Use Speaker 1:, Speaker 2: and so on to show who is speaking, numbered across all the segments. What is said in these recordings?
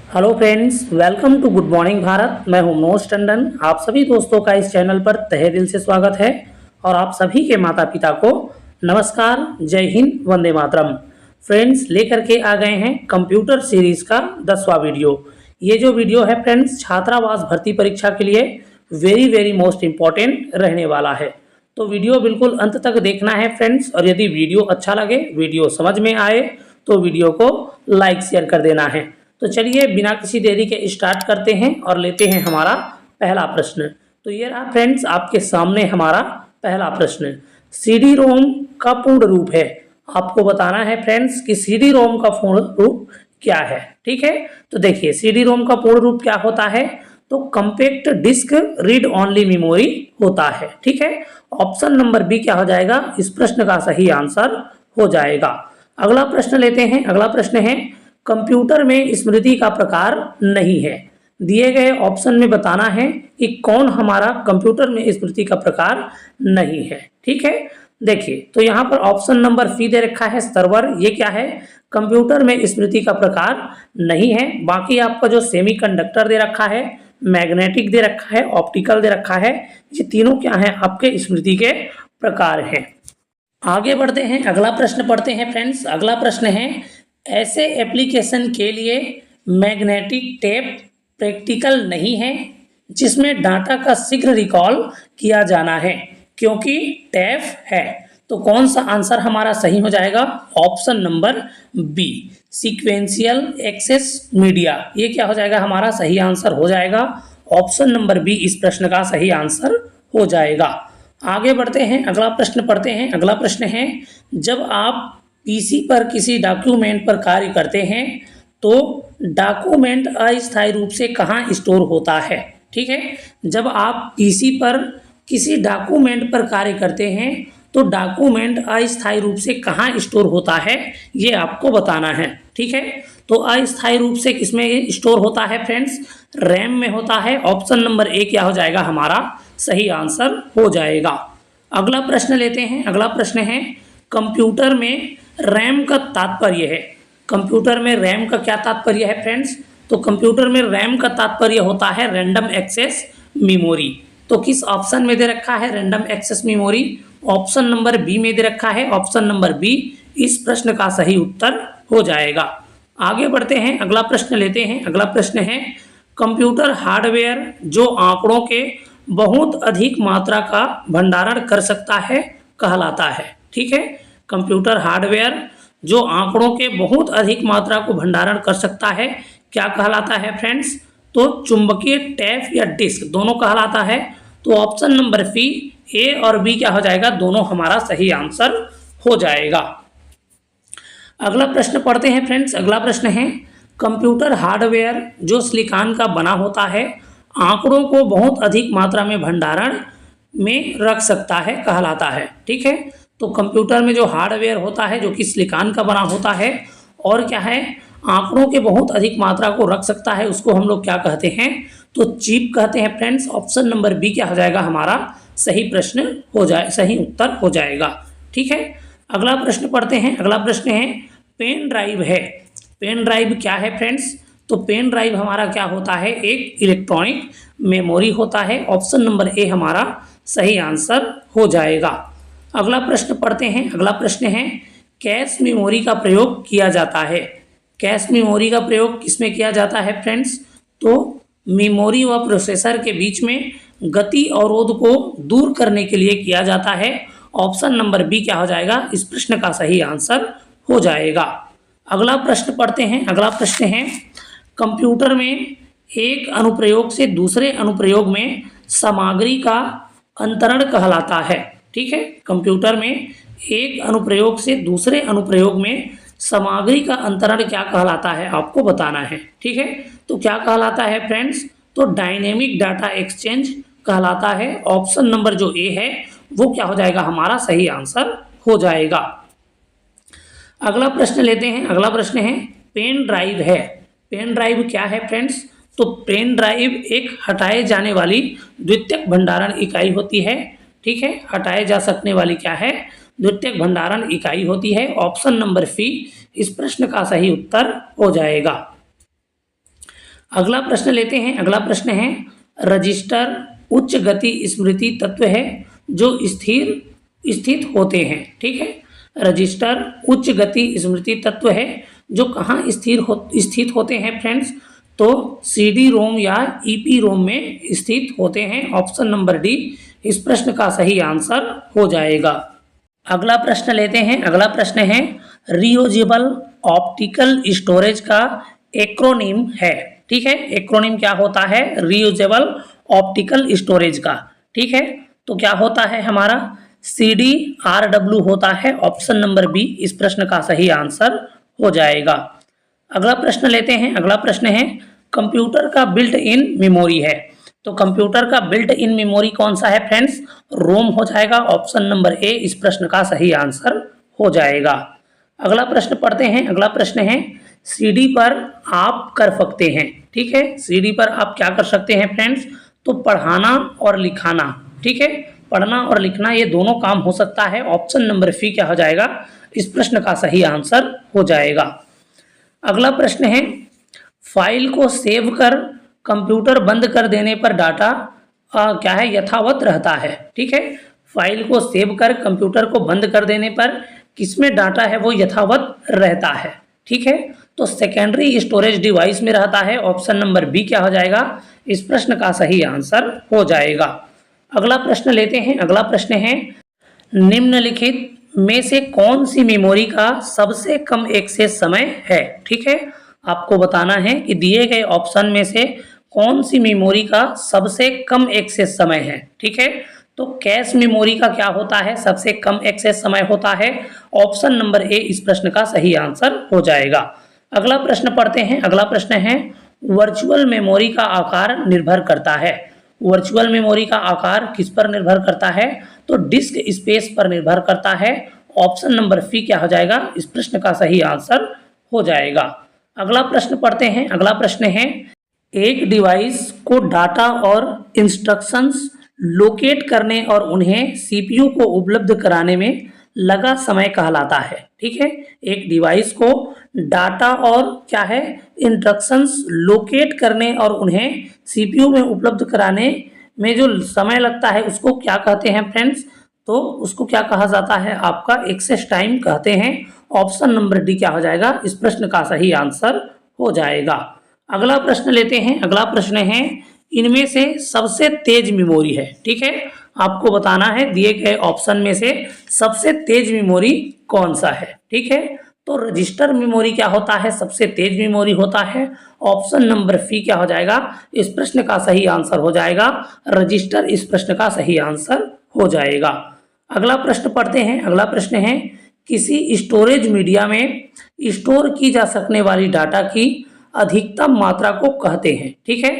Speaker 1: Hello friends, welcome to good morning Bharat. मैं हूं मनोज टंडन। आप सभी दोस्तों का इस चैनल पर तहे दिल से स्वागत है और आप सभी के माता पिता को नमस्कार, जय हिंद, वंदे मातरम। फ्रेंड्स, लेकर के आ गए हैं कंप्यूटर सीरीज का 10वां वीडियो। ये जो वीडियो है फ्रेंड्स, छात्रावास भर्ती परीक्षा के लिए वेरी वेरी मोस्ट इम्पॉर्टेंट रहने वाला है। तो वीडियो बिल्कुल अंत तक देखना है फ्रेंड्स, और यदि वीडियो अच्छा लगे, वीडियो समझ में आए तो वीडियो को लाइक शेयर कर देना है। तो चलिए बिना किसी देरी के स्टार्ट करते हैं और लेते हैं हमारा पहला प्रश्न। तो ये रहा फ्रेंड्स आपके सामने हमारा पहला प्रश्न। सीडी रोम का पूर्ण रूप है। आपको बताना है फ्रेंड्स कि सीडी रोम का पूर्ण रूप क्या है। ठीक है, तो देखिए सीडी रोम का पूर्ण रूप क्या होता है। तो compact disc read only memory होता है। ठीक है, ऑप्शन नंबर बी क्या हो जाएगा, इस प्रश्न का सही आंसर हो जाएगा। अगला प्रश्न लेते हैं। अगला प्रश्न है कंप्यूटर में स्मृति का प्रकार नहीं है। दिए गए ऑप्शन में बताना है कि कौन हमारा कंप्यूटर में स्मृति का प्रकार नहीं है। ठीक है, देखिए तो यहाँ पर ऑप्शन नंबर सी दे रखा है सर्वर। ये क्या है, कंप्यूटर में स्मृति का प्रकार नहीं है। बाकी आपका जो सेमीकंडक्टर दे रखा है, मैग्नेटिक दे रखा है, ऑप्टिकल दे रखा है, ये तीनों क्या है आपके स्मृति के प्रकार हैं। आगे बढ़ते हैं, अगला प्रश्न पढ़ते हैं फ्रेंड्स। अगला प्रश्न है ऐसे एप्लीकेशन के लिए मैग्नेटिक टेप प्रैक्टिकल नहीं है जिसमें डाटा का शीघ्र रिकॉल किया जाना है, क्योंकि टैप है। तो कौन सा आंसर हमारा सही हो जाएगा, option number B sequential access media. ये क्या हो जाएगा, हमारा सही आंसर हो जाएगा। ऑप्शन नंबर बी इस प्रश्न का सही आंसर हो जाएगा। आगे बढ़ते हैं, अगला प्रश्न पढ़ते हैं। अगला प्रश्न है जब आप पीसी पर किसी डॉक्यूमेंट पर कार्य करते हैं तो डॉक्यूमेंट अस्थायी रूप से कहाँ स्टोर होता है। ठीक है, जब आप पीसी पर किसी डॉक्यूमेंट पर कार्य करते हैं तो डॉक्यूमेंट अस्थायी रूप से कहाँ स्टोर होता है, ये आपको बताना है। ठीक है, तो अस्थायी रूप से किसमें स्टोर होता है फ्रेंड्स, रैम में होता है। ऑप्शन नंबर ए क्या हो जाएगा, हमारा सही आंसर हो जाएगा। अगला प्रश्न लेते हैं। अगला प्रश्न है कंप्यूटर में रैम का तात्पर्य है। कंप्यूटर में रैम का क्या तात्पर्य है फ्रेंड्स, तो कंप्यूटर में रैम का तात्पर्य होता है रैंडम एक्सेस मेमोरी। तो किस ऑप्शन में दे रखा है random access memory, option number B में दे रखा है। ऑप्शन नंबर बी इस प्रश्न का सही उत्तर हो जाएगा। आगे बढ़ते हैं, अगला प्रश्न लेते हैं। अगला प्रश्न है कंप्यूटर हार्डवेयर जो आंकड़ों के बहुत अधिक मात्रा का भंडारण कर सकता है कहलाता है। ठीक है, कंप्यूटर हार्डवेयर जो आंकड़ों के बहुत अधिक मात्रा को भंडारण कर सकता है क्या कहलाता है फ्रेंड्स, तो चुंबकीय टैप या डिस्क दोनों कहलाता है। तो ऑप्शन नंबर सी ए और बी क्या हो जाएगा, दोनों हमारा सही आंसर हो जाएगा। अगला प्रश्न पढ़ते हैं फ्रेंड्स। अगला प्रश्न है कंप्यूटर हार्डवेयर जो सिलिकॉन का बना होता है आंकड़ों को बहुत अधिक मात्रा में भंडारण में रख सकता है कहलाता है। ठीक है, तो कंप्यूटर में जो हार्डवेयर होता है जो कि सिलिकॉन का बना होता है और क्या है, आंकड़ों के बहुत अधिक मात्रा को रख सकता है, उसको हम लोग क्या कहते हैं, तो चिप कहते हैं फ्रेंड्स। ऑप्शन नंबर बी क्या हो जाएगा, हमारा सही प्रश्न हो जाए, सही उत्तर हो जाएगा। ठीक है, अगला प्रश्न पढ़ते हैं। अगला प्रश्न है पेन ड्राइव है। पेन ड्राइव क्या है फ्रेंड्स, तो पेन ड्राइव हमारा क्या होता है, एक इलेक्ट्रॉनिक मेमोरी होता है। ऑप्शन नंबर ए हमारा सही आंसर हो जाएगा। अगला प्रश्न पढ़ते हैं। अगला प्रश्न है कैश मेमोरी का प्रयोग किया जाता है। कैश मेमोरी का प्रयोग किसमें किया जाता है फ्रेंड्स, तो मेमोरी व प्रोसेसर के बीच में गति अवरोध को दूर करने के लिए किया जाता है। ऑप्शन नंबर बी क्या हो जाएगा, इस प्रश्न का सही आंसर हो जाएगा। अगला प्रश्न पढ़ते हैं। अगला प्रश्न है कंप्यूटर में एक अनुप्रयोग से दूसरे अनुप्रयोग में सामग्री का अंतरण कहलाता है। ठीक है, कंप्यूटर में एक अनुप्रयोग से दूसरे अनुप्रयोग में सामग्री का अंतरण क्या कहलाता है, आपको बताना है। ठीक है, तो क्या कहलाता है फ्रेंड्स, तो डायनेमिक डाटा एक्सचेंज कहलाता है। ऑप्शन नंबर जो ए है वो क्या हो जाएगा, हमारा सही आंसर हो जाएगा। अगला प्रश्न लेते हैं। अगला प्रश्न है पेन ड्राइव है। पेन ड्राइव क्या है फ्रेंड्स, तो पेन ड्राइव एक हटाए जाने वाली द्वितीयक भंडारण इकाई होती है। ठीक है, हटाए जा सकने वाली क्या है, द्वितीयक भंडारण इकाई होती है। ऑप्शन नंबर सी इस प्रश्न का सही उत्तर हो जाएगा। अगला प्रश्न लेते हैं। अगला प्रश्न है, रजिस्टर उच्च गति स्मृति तत्व है जो स्थित होते हैं। ठीक है, रजिस्टर उच्च गति स्मृति तत्व है जो कहाँ स्थित होते हैं फ्रेंड्स? तो CD रोम या EP रोम में स्थित होते हैं। ऑप्शन नंबर डी इस प्रश्न का सही आंसर हो जाएगा। अगला प्रश्न लेते हैं। अगला प्रश्न है, रीयूजेबल ऑप्टिकल स्टोरेज का एक्रोनिम है। ठीक है, एक्रोनिम क्या होता है? रीयूजेबल ऑप्टिकल स्टोरेज का। ठीक है, तो क्या होता है हमारा? CDRW होता है। ऑप्शन नंबर बी इस प्रश्न का सही आंसर हो जाएगा। अगला प्रश्न लेते हैं। अगला प्रश्न है, कंप्यूटर का बिल्ट इन मेमोरी है। तो कंप्यूटर का बिल्ट इन मेमोरी कौन सा है फ्रेंड्स? रोम हो जाएगा। ऑप्शन नंबर ए इस प्रश्न का सही आंसर हो जाएगा। अगला प्रश्न पढ़ते हैं। अगला प्रश्न है, CD पर आप कर सकते हैं। ठीक है, CD पर आप क्या कर सकते हैं फ्रेंड्स? तो पढ़ाना और लिखाना। ठीक है, पढ़ना और लिखना ये दोनों काम हो सकता है। ऑप्शन नंबर सी क्या हो जाएगा? इस प्रश्न का सही आंसर हो जाएगा। अगला प्रश्न है, फाइल को सेव कर कंप्यूटर बंद कर देने पर डाटा क्या है? यथावत रहता है। ठीक है, फाइल को सेव कर कंप्यूटर को बंद कर देने पर किसमें डाटा है वो यथावत रहता है? ठीक है, तो सेकेंडरी स्टोरेज डिवाइस में रहता है। ऑप्शन नंबर बी क्या हो जाएगा? इस प्रश्न का सही आंसर हो जाएगा। अगला प्रश्न लेते हैं। अगला प्रश्न है, निम्नलिखित में से कौन सी मेमोरी का सबसे कम एक्सेस समय है? ठीक है, आपको बताना है कि दिए गए ऑप्शन में से कौन सी मेमोरी का सबसे कम एक्सेस समय है। ठीक है, तो कैश मेमोरी का क्या होता है? सबसे कम एक्सेस समय होता है। ऑप्शन नंबर ए इस प्रश्न का सही आंसर हो जाएगा। अगला प्रश्न पढ़ते हैं। अगला प्रश्न है, वर्चुअल मेमोरी का आकार निर्भर करता है। वर्चुअल मेमोरी का आकार किस पर निर्भर करता है? तो डिस्क स्पेस पर निर्भर करता है। ऑप्शन नंबर सी क्या हो जाएगा? इस प्रश्न का सही आंसर हो जाएगा। अगला प्रश्न पढ़ते हैं। अगला प्रश्न है, एक डिवाइस को डाटा और इंस्ट्रक्शंस लोकेट करने और उन्हें CPU को उपलब्ध कराने में लगा समय कहलाता है। ठीक है, एक डिवाइस को डाटा और क्या है? इंस्ट्रक्शंस लोकेट करने और उन्हें CPU में उपलब्ध कराने में जो समय लगता है उसको क्या कहते हैं फ्रेंड्स? तो उसको क्या कहा जाता है? आपका एक्सेस टाइम कहते हैं। ऑप्शन नंबर डी क्या हो जाएगा? इस प्रश्न का सही आंसर हो जाएगा। अगला प्रश्न लेते हैं। अगला प्रश्न है, इनमें से सबसे तेज मेमोरी है। ठीक है, आपको बताना है दिए गए ऑप्शन में से सबसे तेज मेमोरी कौन सा है। ठीक है, तो रजिस्टर मेमोरी क्या होता है? सबसे तेज मेमोरी होता है। ऑप्शन नंबर सी क्या हो जाएगा? इस प्रश्न का सही आंसर हो जाएगा। रजिस्टर इस प्रश्न का सही आंसर हो जाएगा। अगला प्रश्न पढ़ते हैं। अगला प्रश्न है, किसी स्टोरेज मीडिया में स्टोर की जा सकने वाली डाटा की अधिकतम मात्रा को कहते हैं। ठीक है,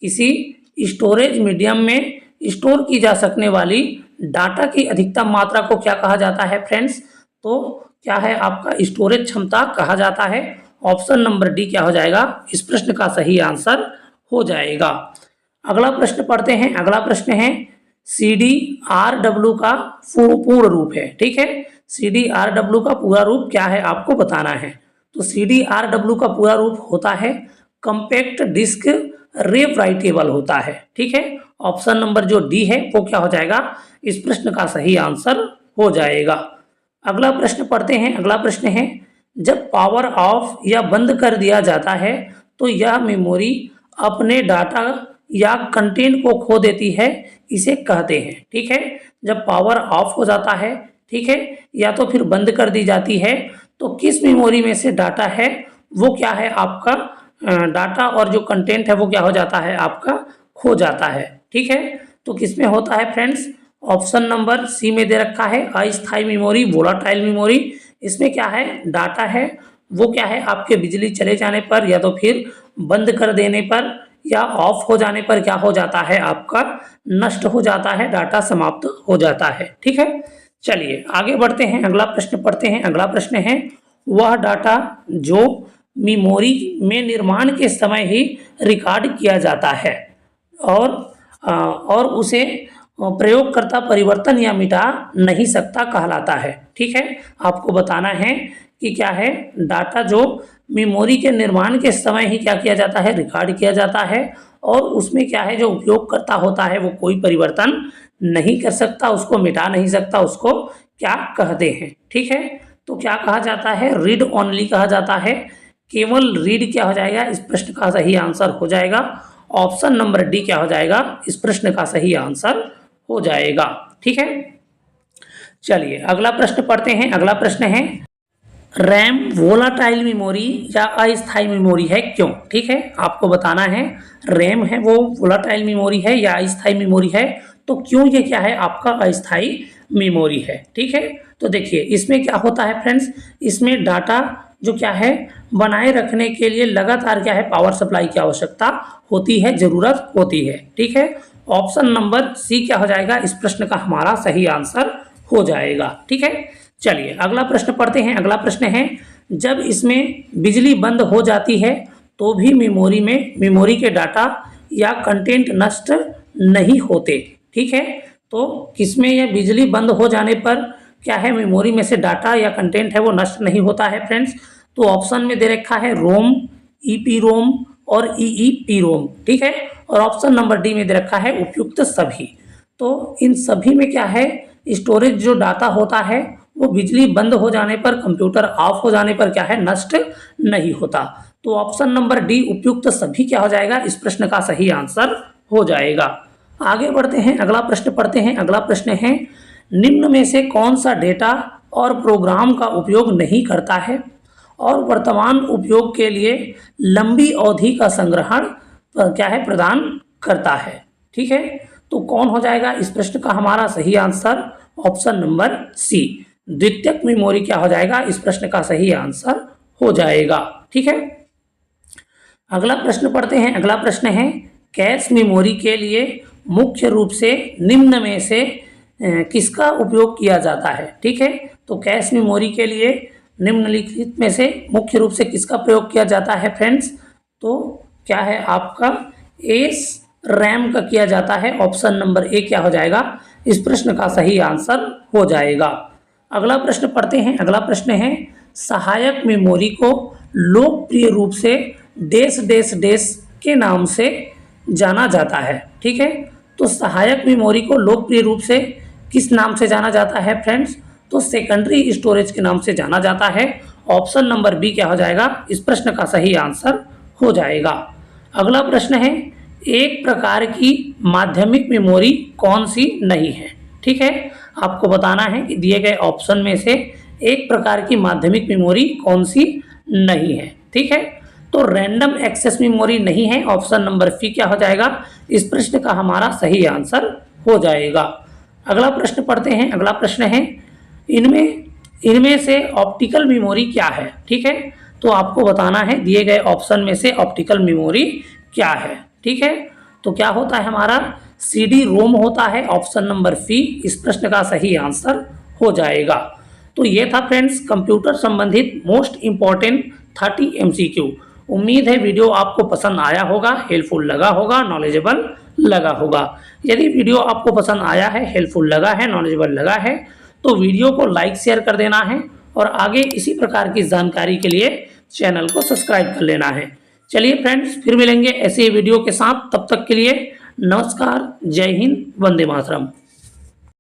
Speaker 1: किसी स्टोरेज मीडियम में स्टोर की जा सकने वाली डाटा की अधिकतम मात्रा को क्या कहा जाता है फ्रेंड्स? तो क्या है? आपका स्टोरेज क्षमता कहा जाता है। ऑप्शन नंबर डी क्या हो जाएगा? इस प्रश्न का सही आंसर हो जाएगा। अगला प्रश्न पढ़ते हैं। अगला प्रश्न है, CDRW का पूर्ण रूप है। ठीक है, CDRW का पूरा रूप क्या है आपको बताना है। तो CDRW का पूरा रूप होता है कॉम्पैक्ट डिस्क रीराइटेबल होता है। ठीक है, ऑप्शन नंबर जो डी है वो क्या हो जाएगा? इस प्रश्न का सही आंसर हो जाएगा। अगला प्रश्न पढ़ते हैं। अगला प्रश्न है, जब पावर ऑफ या बंद कर दिया जाता है तो यह मेमोरी अपने डाटा या कंटेंट को खो देती है, इसे कहते हैं। ठीक है, जब पावर ऑफ हो जाता है, ठीक है, या तो फिर बंद कर दी जाती है, तो किस मेमोरी में से डाटा है वो क्या है? आपका डाटा और जो कंटेंट है वो क्या हो जाता है? आपका खो जाता है। ठीक है, तो किस में होता है फ्रेंड्स? ऑप्शन नंबर सी में दे रखा है अस्थायी मेमोरी, वोलाटाइल मेमोरी। इसमें क्या है? डाटा है वो क्या है? आपके बिजली चले जाने पर या तो फिर बंद कर देने पर या ऑफ हो जाने पर क्या हो जाता है? आपका नष्ट हो जाता है, डाटा समाप्त हो जाता है। ठीक है, चलिए आगे बढ़ते हैं। अगला प्रश्न पढ़ते हैं। अगला प्रश्न है, वह डाटा जो मेमोरी में निर्माण के समय ही रिकॉर्ड किया जाता है और उसे प्रयोगकर्ता परिवर्तन या मिटा नहीं सकता कहलाता है। ठीक है, आपको बताना है कि क्या है? डाटा जो मेमोरी के निर्माण के समय ही क्या किया जाता है, रिकॉर्ड किया जाता है, और उसमें क्या है, जो उपयोगकर्ता होता है वो कोई परिवर्तन नहीं कर सकता, उसको मिटा नहीं सकता, उसको क्या कहते हैं, ठीक है। तो क्या कहा जाता है, रीड ओनली कहा जाता है, केवल रीड क्या हो जाएगा, इस प्रश्न का सही आंसर हो जाएगा। ऑप्शन नंबर डी क्या हो जाएगा, इस प्रश्न का सही आंसर हो जाएगा, ठीक है। चलिए अगला प्रश्न पढ़ते हैं। अगला प्रश्न है, रैम वोलाटाइल मेमोरी या अस्थायी मेमोरी है, क्यों? ठीक है, आपको बताना है रैम है वो वोलाटाइल मेमोरी है या अस्थायी मेमोरी है, तो क्यों ये क्या है, आपका अस्थायी मेमोरी है, ठीक है। तो देखिए इसमें क्या होता है फ्रेंड्स, इसमें डाटा जो क्या है बनाए रखने के लिए लगातार क्या है, पावर सप्लाई की आवश्यकता होती है, जरूरत होती है, ठीक है। ऑप्शन नंबर सी क्या हो जाएगा, इस प्रश्न का हमारा सही आंसर हो जाएगा, ठीक है। चलिए अगला प्रश्न पढ़ते हैं। अगला प्रश्न है, जब इसमें बिजली बंद हो जाती है तो भी मेमोरी के डाटा या कंटेंट नष्ट नहीं होते, ठीक है। तो किसमें यह बिजली बंद हो जाने पर क्या है, मेमोरी में से डाटा या कंटेंट है वो नष्ट नहीं होता है फ्रेंड्स। तो ऑप्शन में दे रखा है रोम, ईपी रोम और ईईपी रोम, ठीक है। और ऑप्शन नंबर डी में दे रखा है उपयुक्त सभी। तो इन सभी में क्या है, स्टोरेज जो डाटा होता है वो बिजली बंद हो जाने पर, कंप्यूटर ऑफ हो जाने पर क्या है, नष्ट नहीं होता। तो ऑप्शन नंबर डी उपयुक्त सभी क्या हो जाएगा, इस प्रश्न का सही आंसर हो जाएगा। आगे बढ़ते हैं, अगला प्रश्न पढ़ते हैं। अगला प्रश्न है, निम्न में से कौन सा डेटा और प्रोग्राम का उपयोग नहीं करता है और वर्तमान उपयोग के लिए लंबी अवधि का संग्रहण क्या है, प्रदान करता है, ठीक है। तो कौन हो जाएगा, इस प्रश्न का हमारा सही आंसर ऑप्शन नंबर सी, द्वितीयक मेमोरी क्या हो जाएगा, इस प्रश्न का सही आंसर हो जाएगा, ठीक है। अगला प्रश्न पढ़ते हैं। अगला प्रश्न है, कैश मेमोरी के लिए मुख्य रूप से निम्न में से किसका उपयोग किया जाता है, ठीक है। तो कैश मेमोरी के लिए निम्नलिखित में से मुख्य रूप से किसका प्रयोग किया जाता है फ्रेंड्स, तो क्या है आपका एस रैम का किया जाता है। ऑप्शन नंबर ए क्या हो जाएगा, इस प्रश्न का सही आंसर हो जाएगा। अगला प्रश्न पढ़ते हैं। अगला प्रश्न है, सहायक मेमोरी को लोकप्रिय रूप से डेस डेस डेस के नाम से जाना जाता है, ठीक है। तो सहायक मेमोरी को लोकप्रिय रूप से किस नाम से जाना जाता है फ्रेंड्स, तो सेकेंडरी स्टोरेज के नाम से जाना जाता है। ऑप्शन नंबर बी क्या हो जाएगा, इस प्रश्न का सही आंसर हो जाएगा। अगला प्रश्न है, एक प्रकार की माध्यमिक मेमोरी कौन सी नहीं है, ठीक है। आपको बताना है कि दिए गए ऑप्शन में से एक प्रकार की माध्यमिक मेमोरी कौन सी नहीं है, ठीक है। तो रैंडम एक्सेस मेमोरी नहीं है, ऑप्शन नंबर सी क्या हो जाएगा, इस प्रश्न का हमारा सही आंसर हो जाएगा। अगला प्रश्न पढ़ते हैं। अगला प्रश्न है, इनमें से ऑप्टिकल मेमोरी क्या है, ठीक है। तो आपको बताना है दिए गए ऑप्शन में से ऑप्टिकल मेमोरी क्या है, ठीक है। तो क्या होता है हमारा, सीडी रोम होता है, ऑप्शन नंबर सी इस प्रश्न का सही आंसर हो जाएगा। तो ये था फ्रेंड्स कंप्यूटर संबंधित मोस्ट इम्पॉर्टेंट 30 MCQ। उम्मीद है वीडियो आपको पसंद आया होगा, हेल्पफुल लगा होगा, नॉलेजेबल लगा होगा। यदि वीडियो आपको पसंद आया है, हेल्पफुल लगा है, नॉलेजेबल लगा है, तो वीडियो को लाइक शेयर कर देना है और आगे इसी प्रकार की जानकारी के लिए चैनल को सब्सक्राइब कर लेना है। चलिए फ्रेंड्स, फिर मिलेंगे ऐसे ही वीडियो के साथ, तब तक के लिए नमस्कार, जय हिंद, वंदे मातरम।